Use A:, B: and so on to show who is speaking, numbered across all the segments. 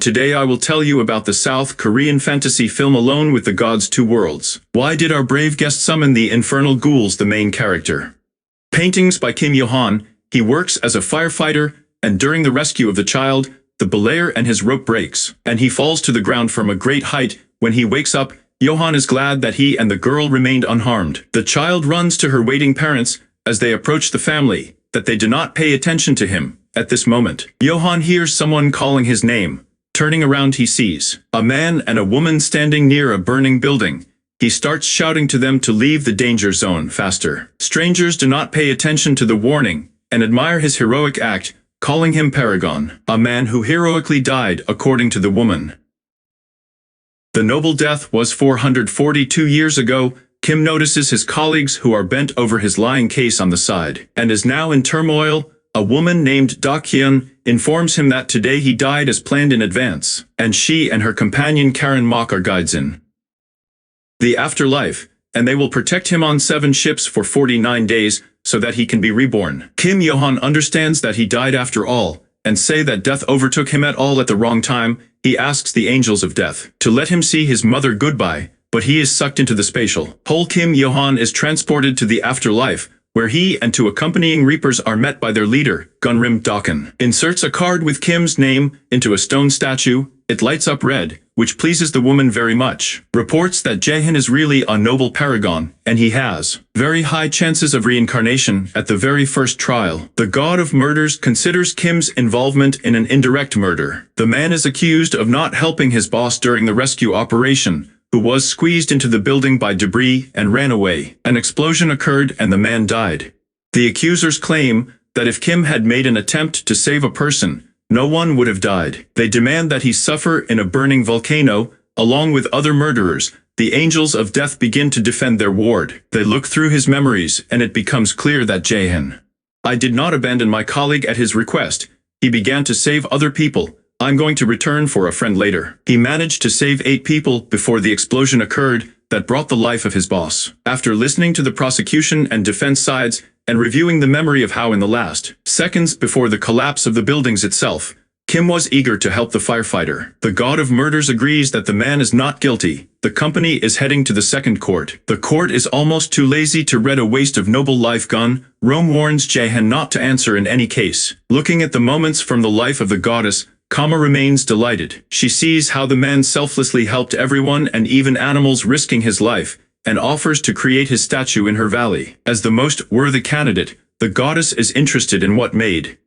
A: Today I will tell you about the South Korean fantasy film Alone with the Gods Two Worlds. Why did our brave guest summon the infernal ghouls, the main character? Paintings by Kim Yo-han. He works as a firefighter, and during the rescue of the child, the belayer and his rope breaks, and he falls to the ground from a great height. When he wakes up, Johan is glad that he and the girl remained unharmed. The child runs to her waiting parents as they approach the family, that they do not pay attention to him. At this moment, Johan hears someone calling his name. Turning around, he sees a man and a woman standing near a burning building. He starts shouting to them to leave the danger zone faster. Strangers do not pay attention to the warning and admire his heroic act, calling him Paragon, a man who heroically died, according to the woman. The noble death was 442 years ago. Kim notices his colleagues who are bent over his lying case on the side, and is now in turmoil. A woman named Hyun informs him that today he died as planned in advance, and she and her companion Karen Mok are guides in the afterlife, and they will protect him on 7 ships for 49 days, so that he can be reborn. Kim Yo-han understands that he died after all, and say that death overtook him at the wrong time. He asks the angels of death to let him see his mother goodbye, but he is sucked into the spatial hole. Kim Yo-han is transported to the afterlife, where he and 2 accompanying reapers are met by their leader, Gunrim Dokken. Inserts a card with Kim's name into a stone statue. It lights up red, which pleases the woman very much. Reports that Jaehyun is really a noble paragon, and he has very high chances of reincarnation at the very first trial. The god of murders considers Kim's involvement in an indirect murder. The man is accused of not helping his boss during the rescue operation, who was squeezed into the building by debris and ran away. An explosion occurred and the man died. The accusers claim that if Kim had made an attempt to save a person, no one would have died. They demand that he suffer in a burning volcano, along with other murderers. The angels of death begin to defend their ward. They look through his memories, and it becomes clear that Jaehyun, I did not abandon my colleague at his request. He began to save other people. I'm going to return for a friend later. He managed to save 8 people before the explosion occurred that brought the life of his boss. After listening to the prosecution and defense sides, and reviewing the memory of how in the last seconds before the collapse of the buildings itself, Kim was eager to help the firefighter. The god of murders agrees that the man is not guilty. The company is heading to the second court. The court is almost too lazy to red a waste of noble life. Rome warns Jaehyun not to answer in any case. Looking at the moments from the life of the goddess, Kama remains delighted. She sees how the man selflessly helped everyone and even animals, risking his life, and offers to create his statue in her valley. As the most worthy candidate, the goddess is interested in what made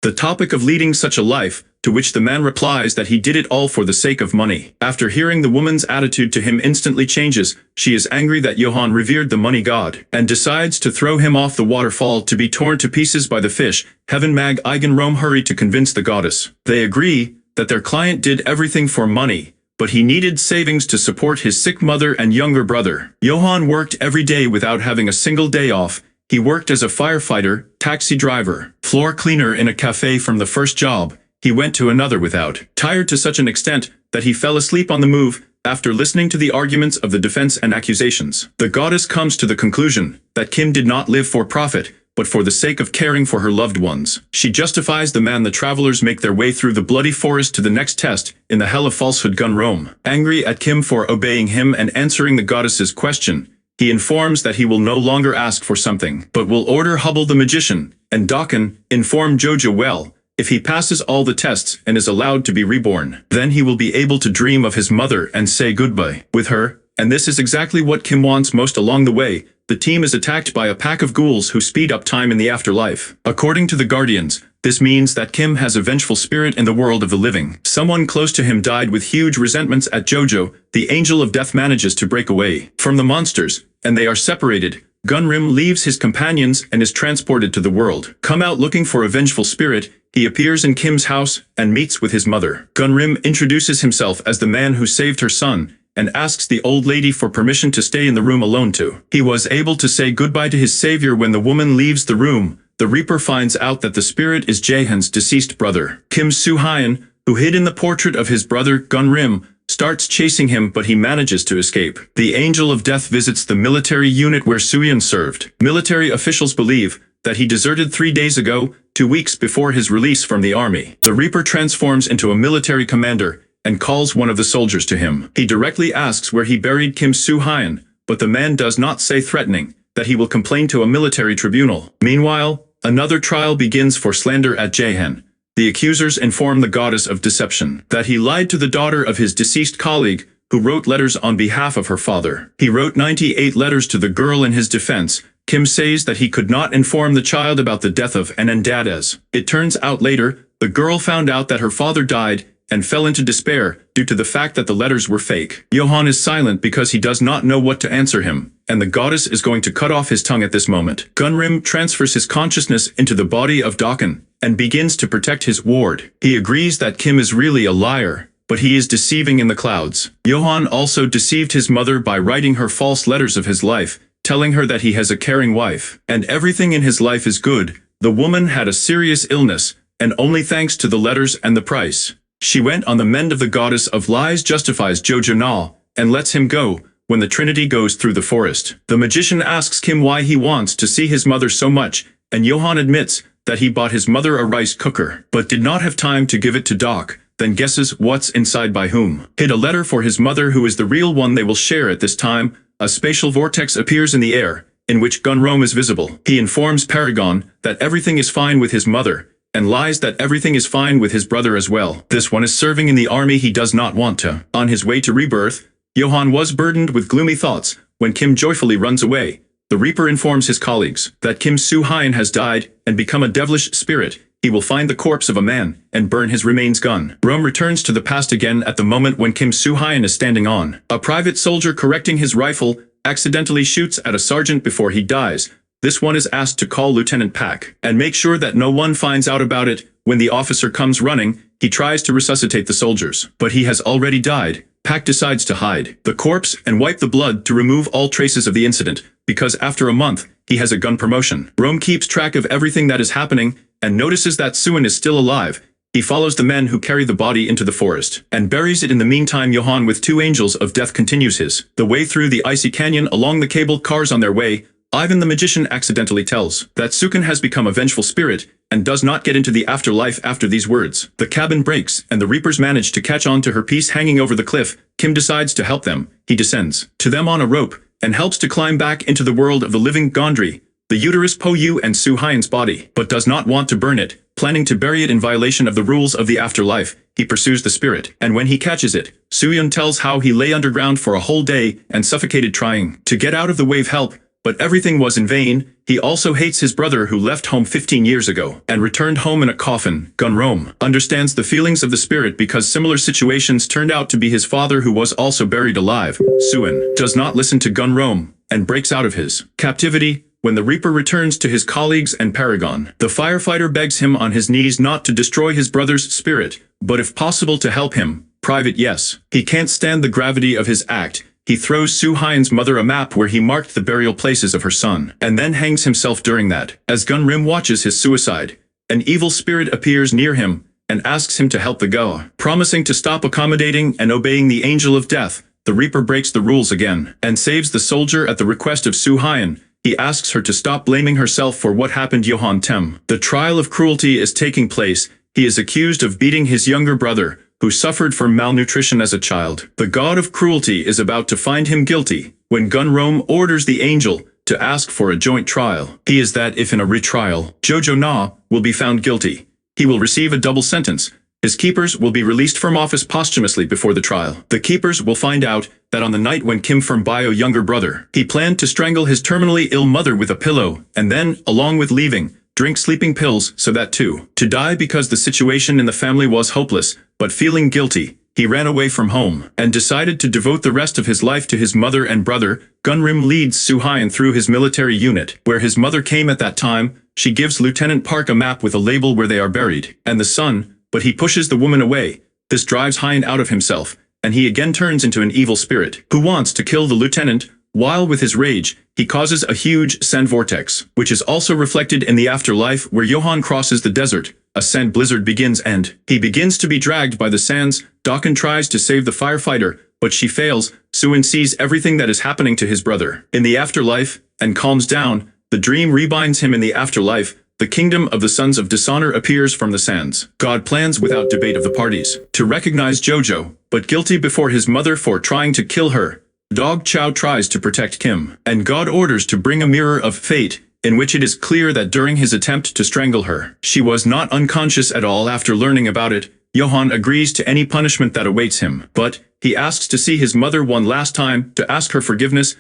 A: the topic of leading such a life, to which the man replies that he did it all for the sake of money. After hearing the woman's attitude to him instantly changes, she is angry that Johan revered the money god, and decides to throw him off the waterfall to be torn to pieces by the fish. Heaven Mag Eigen Rome hurry to convince the goddess. They agree that their client did everything for money, but he needed savings to support his sick mother and younger brother. Johan worked every day without having a single day off. He worked as a firefighter, taxi driver, floor cleaner in a cafe. From the first job, he went to another without tired to such an extent that he fell asleep on the move. After listening to the arguments of the defense and accusations, the goddess comes to the conclusion that Kim did not live for profit, but for the sake of caring for her loved ones. She justifies the man. The travelers make their way through the bloody forest to the next test in the hell of falsehood. Rome, angry at Kim for obeying him and answering the goddess's question, he informs that he will no longer ask for something, but will order Hubble the magician, and Dokken inform Jojo well, if he passes all the tests and is allowed to be reborn, then he will be able to dream of his mother and say goodbye with her, and this is exactly what Kim wants most. Along the way, the team is attacked by a pack of ghouls who speed up time in the afterlife. According to the Guardians, this means that Kim has a vengeful spirit in the world of the living. Someone close to him died. With huge resentments at Jojo, the angel of death manages to break away from the monsters, and they are separated. Gunrim leaves his companions and is transported to the world. Come out looking for a vengeful spirit, he appears in Kim's house and meets with his mother. Gunrim introduces himself as the man who saved her son, and asks the old lady for permission to stay in the room alone too. He was able to say goodbye to his savior. When the woman leaves the room, the Reaper finds out that the spirit is Jaehyun's deceased brother. Kim Soo-hyun, who hid in the portrait of his brother Gunrim, starts chasing him, but he manages to escape. The Angel of Death visits the military unit where Soo-hyun served. Military officials believe that he deserted 3 days ago 2 weeks before his release from the army. The Reaper transforms into a military commander and calls one of the soldiers to him. He directly asks where he buried Kim Soo-hyun, but the man does not say, threatening that he will complain to a military tribunal. Meanwhile, another trial begins for slander at Jaehan. The accusers inform the goddess of deception that he lied to the daughter of his deceased colleague, who wrote letters on behalf of her father. He wrote 98 letters to the girl in his defense. Kim says that he could not inform the child about the death of An and Dades. It turns out later, the girl found out that her father died and fell into despair due to the fact that the letters were fake. Johan is silent because he does not know what to answer him, and the goddess is going to cut off his tongue at this moment. Gunrim transfers his consciousness into the body of Dokkan and begins to protect his ward. He agrees that Kim is really a liar, but he is deceiving in the clouds. Johan also deceived his mother by writing her false letters of his life, telling her that he has a caring wife, and everything in his life is good. The woman had a serious illness, and only thanks to the letters and the price she went on, the mend of the goddess of lies justifies Jojo Na and lets him go. When the Trinity goes through the forest, the magician asks Kim why he wants to see his mother so much, and Johan admits that he bought his mother a rice cooker, but did not have time to give it to Doc, then guesses what's inside by whom. Hid a letter for his mother, who is the real one they will share at this time. A spatial vortex appears in the air, in which Gunrom is visible. He informs Paragon that everything is fine with his mother, and lies that everything is fine with his brother as well. This one is serving in the army he does not want to. On his way to rebirth, Johan was burdened with gloomy thoughts when Kim joyfully runs away. The Reaper informs his colleagues that Kim Soo-hyun has died and become a devilish spirit. He will find the corpse of a man and burn his remains. Gunrom returns to the past again at the moment when Kim Soo-hyun is standing on. A private soldier correcting his rifle accidentally shoots at a sergeant before he dies. This one is asked to call Lieutenant Pak and make sure that no one finds out about it. When the officer comes running, he tries to resuscitate the soldiers, but he has already died. Pak decides to hide the corpse and wipe the blood to remove all traces of the incident, because after a month, he has a gun promotion. Rome keeps track of everything that is happening and notices that Suin is still alive. He follows the men who carry the body into the forest and buries it. In the meantime, Johan with 2 angels of death continues the way through the icy canyon along the cabled cars. On their way, Ivan the magician accidentally tells that Sukin has become a vengeful spirit and does not get into the afterlife after these words. The cabin breaks and the Reapers manage to catch on to her piece hanging over the cliff. Kim decides to help them. He descends to them on a rope and helps to climb back into the world of the living. Gondry, the uterus Po Yu and Soo-hyun's body, but does not want to burn it, planning to bury it in violation of the rules of the afterlife. He pursues the spirit, and when he catches it, Soo-hyun tells how he lay underground for a whole day and suffocated trying to get out of the wave help, but everything was in vain. He also hates his brother who left home 15 years ago and returned home in a coffin. Gunrom understands the feelings of the spirit because similar situations turned out to be his father, who was also buried alive. Suin does not listen to Gunrom and breaks out of his captivity. When the Reaper returns to his colleagues and Paragon, the firefighter begs him on his knees not to destroy his brother's spirit, but if possible to help him. Private yes. He can't stand the gravity of his act. He throws Soo-hyun's mother a map where he marked the burial places of her son, and then hangs himself during that. As Gunrim watches his suicide, an evil spirit appears near him and asks him to help the Goa. Promising to stop accommodating and obeying the angel of death, the Reaper breaks the rules again and saves the soldier at the request of Soo-hyun. He asks her to stop blaming herself for what happened. Johan Tem. The trial of cruelty is taking place. He is accused of beating his younger brother, who suffered from malnutrition as a child. The god of cruelty is about to find him guilty when Gunrom orders the angel to ask for a joint trial. He is that if in a retrial, Jojo Na will be found guilty, he will receive a double sentence. His keepers will be released from office posthumously before the trial. The keepers will find out that on the night when Kim Firmbio's younger brother, he planned to strangle his terminally ill mother with a pillow, and then, along with leaving, drink sleeping pills so that to die because the situation in the family was hopeless. But feeling guilty, he ran away from home and decided to devote the rest of his life to his mother and brother. Gunrim leads Soo-hyun through his military unit, where his mother came at that time. She gives Lieutenant Park a map with a label where they are buried, and the son, but he pushes the woman away. This drives Hyun out of himself, and he again turns into an evil spirit, who wants to kill the lieutenant. While with his rage, he causes a huge sand vortex, which is also reflected in the afterlife where Johan crosses the desert. A sand blizzard begins and he begins to be dragged by the sands. Dokkan tries to save the firefighter, but she fails. Suin sees everything that is happening to his brother in the afterlife and calms down. The dream rebinds him in the afterlife. the kingdom of the sons of dishonor appears from the sands. God plans without debate of the parties to recognize Jojo, but guilty before his mother for trying to kill her. Dog Chow tries to protect Kim, and God orders to bring a mirror of fate, in which it is clear that during his attempt to strangle her, she was not unconscious at all. After learning about it, Johan agrees to any punishment that awaits him, but he asks to see his mother one last time to ask her forgiveness.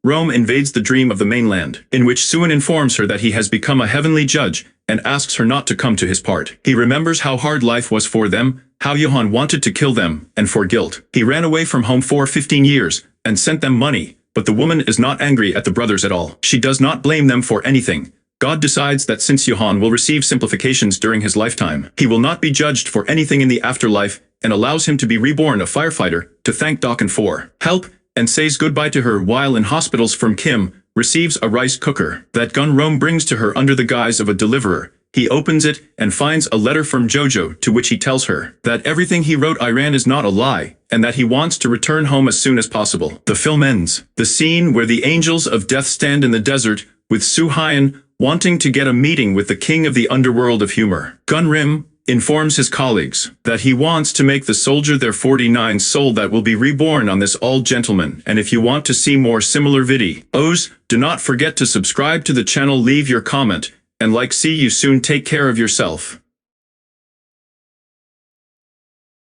A: Rome invades the dream of the mainland, in which Suan informs her that he has become a heavenly judge, and asks her not to come to his part. He remembers how hard life was for them, how Johan wanted to kill them, and for guilt. He ran away from home for 15 years, and sent them money, but the woman is not angry at the brothers at all. She does not blame them for anything. God decides that since Johan will receive simplifications during his lifetime, he will not be judged for anything in the afterlife, and allows him to be reborn a firefighter, to thank Dokken for help, and says goodbye to her while in hospitals. From Kim, receives a rice cooker that Rome brings to her under the guise of a deliverer. He opens it and finds a letter from Jojo, to which he tells her that everything he wrote Iran is not a lie, and that he wants to return home as soon as possible. The film ends. The scene where the angels of death stand in the desert, with Su Hyun wanting to get a meeting with the king of the underworld of humor. Rim informs his colleagues that he wants to make the soldier their 49 soul that will be reborn on this all gentleman. And if you want to see more similar videos, do not forget to subscribe to the channel, leave your comment, and like. See you soon. Take care of yourself.